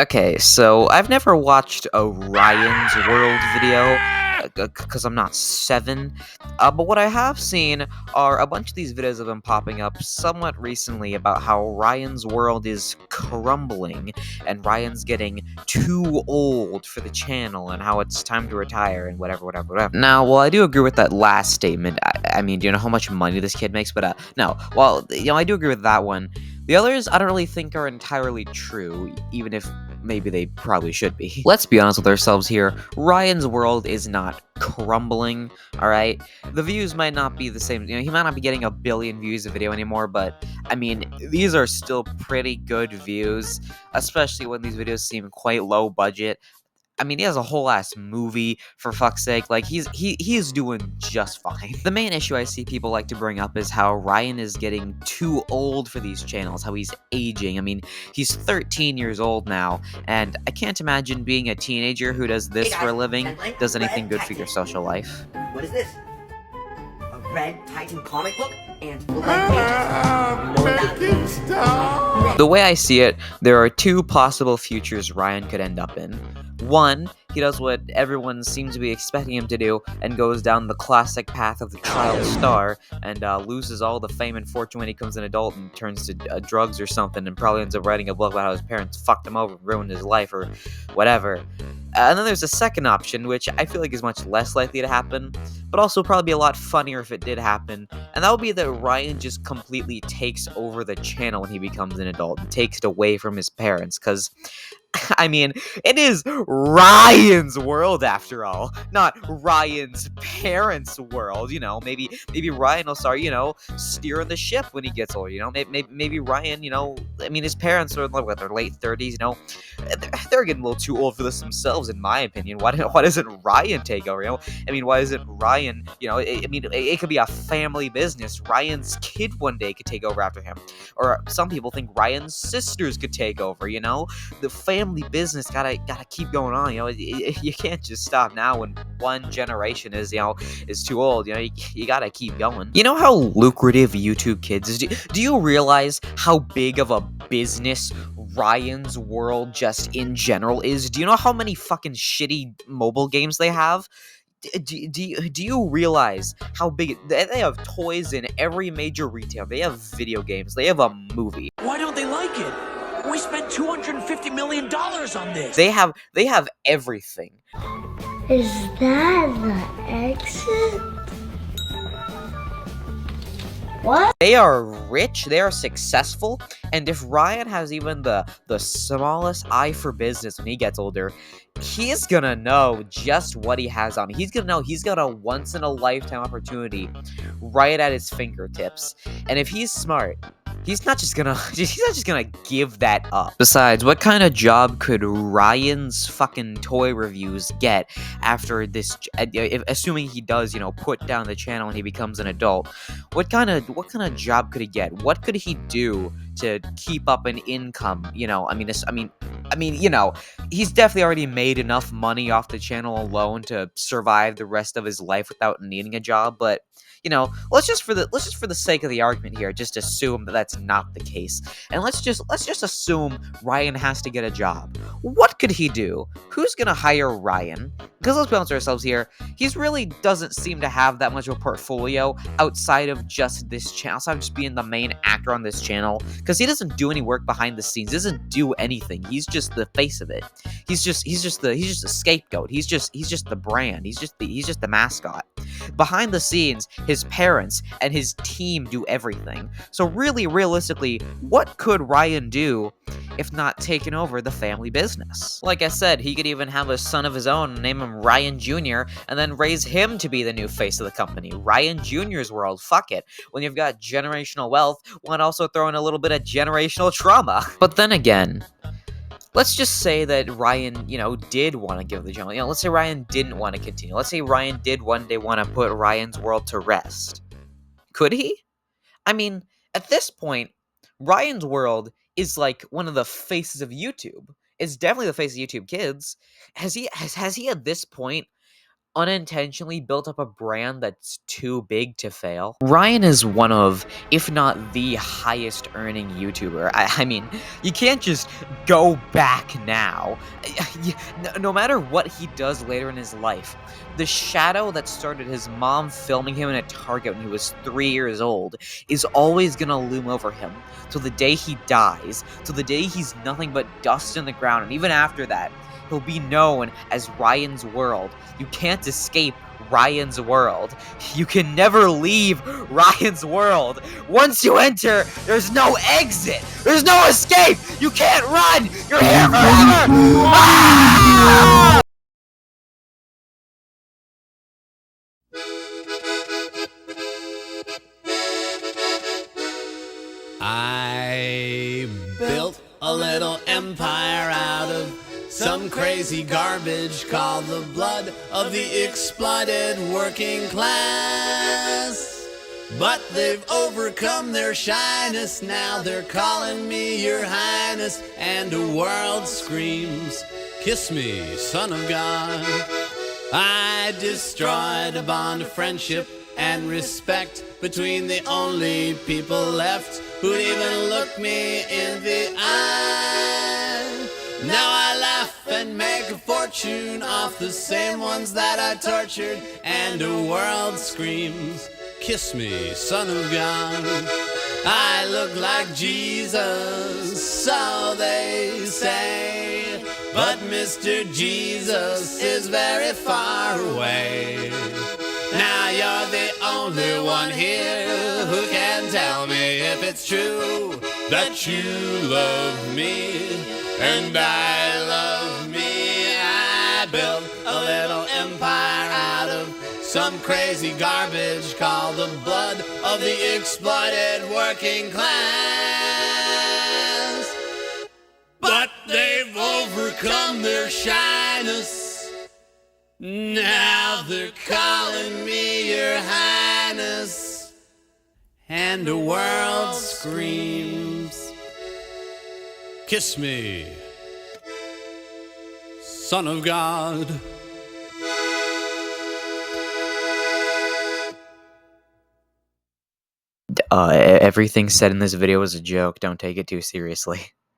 Okay, so I've never watched a Ryan's World video because I'm not 7. But what I have seen are a bunch of these videos have been popping up somewhat recently about how Ryan's World is crumbling and Ryan's getting too old for the channel and how it's time to retire and whatever. Now, while I do agree with that last statement, I mean, do you know how much money this kid makes? But no, well, I do agree with that one. The others, I don't really think are entirely true, even if maybe they probably should be. Let's be honest with ourselves here. Ryan's World is not crumbling, alright? The views might not be the same. He might not be getting a billion views a video anymore, but, I mean, these are still pretty good views, especially when these videos seem quite low budget. I mean, he has a whole ass movie, for fuck's sake. Like, he's doing just fine. The main issue I see people like to bring up is how Ryan is getting too old for these channels, how he's aging. I mean, he's 13 years old now, and I can't imagine being a teenager who does this for a living, does anything good for your social life. What is this? A Red Titan comic book? And The way I see it, there are two possible futures Ryan could end up in. One, he does what everyone seems to be expecting him to do and goes down the classic path of the child star and loses all the fame and fortune when he becomes an adult and turns to drugs or something and probably ends up writing a book about how his parents fucked him over and ruined his life or whatever. And then there's a second option, which I feel like is much less likely to happen, but also probably be a lot funnier if it did happen, and that would be that Ryan just completely takes over the channel when he becomes an adult and takes it away from his parents, because I mean, it is Ryan's world after all, not Ryan's parents' world. Maybe Ryan will start, steering the ship when he gets older. Maybe Ryan, I mean, his parents are in like their late 30s. They're getting a little too old for this themselves, in my opinion. Why doesn't Ryan take over? I mean, why isn't Ryan? It could be a family business. Ryan's kid one day could take over after him, or some people think Ryan's sisters could take over. The family business gotta keep going on. You can't just stop now when one generation is too old. You gotta keep going. You know how lucrative YouTube Kids is? Do you realize how big of a business Ryan's World just in general is? Do you know how many fucking shitty mobile games they have? Do you realize how big they have toys in every major retailer? They have video games. They have a movie. Why don't they like it? We spent $250 million on this. They have everything. Is that the exit? What? They are rich, they are successful, and if Ryan has even the smallest eye for business when he gets older, he's gonna know just what he has on. He's gonna know he's got a once-in-a-lifetime opportunity right at his fingertips. And if he's smart, he's not just gonna give that up. Besides, what kind of job could Ryan's fucking toy reviews get after this? Assuming he does, put down the channel when he becomes an adult, what kind of job could he get? What could he do to keep up an income? He's definitely already made enough money off the channel alone to survive the rest of his life without needing a job, but let's just for the sake of the argument here, just assume that that's not the case, and let's just assume Ryan has to get a job. What could he do? Who's gonna hire Ryan? Because let's be honest with ourselves here, he's really doesn't seem to have that much of a portfolio outside of just this channel, outside of just being the main actor on this channel. Because he doesn't do any work behind the scenes, doesn't do anything. He's just the face of it. He's just the scapegoat. He's just the brand. He's just the mascot. Behind the scenes, his parents and his team do everything. So really, realistically, what could Ryan do if not taking over the family business? Like I said, he could even have a son of his own and name him Ryan Jr. and then raise him to be the new face of the company. Ryan Jr.'s world, fuck it. When you've got generational wealth, why not also throw in a little bit of generational trauma? But then again, let's just say that Ryan, did want to give the channel. Let's say Ryan didn't want to continue. Let's say Ryan did one day want to put Ryan's World to rest. Could he? I mean, at this point, Ryan's World is like one of the faces of YouTube. It's definitely the face of YouTube Kids. Has he at this point unintentionally built up a brand that's too big to fail. Ryan is one of, if not the highest earning YouTuber. I mean, you can't just go back now. No matter what he does later in his life, the shadow that started his mom filming him in a Target when he was 3 years old is always gonna loom over him till the day he dies, till the day he's nothing but dust in the ground, and even after that, he'll be known as Ryan's World. You can't escape Ryan's World. You can never leave Ryan's World. Once you enter, there's no exit. There's no escape. You can't run. You're here forever. Ah! I built a little empire out of some crazy garbage called the blood of the exploited working class. But they've overcome their shyness, now they're calling me your highness, and the world screams, kiss me, son of God. I destroyed a bond of friendship and respect between the only people left who'd even look me in the eye. Now I laugh and make a fortune off the same ones that I tortured, and the world screams, kiss me, son of God. I look like Jesus, so they say, but Mr. Jesus is very far away. Now you're the only one here who can tell me if it's true that you love me and I love me. I built a little empire out of some crazy garbage called the blood of the exploited working class. But they've overcome their shyness. Now they're calling me your highness, and the world screams, kiss me, son of God. Everything said in this video was a joke. Don't take it too seriously.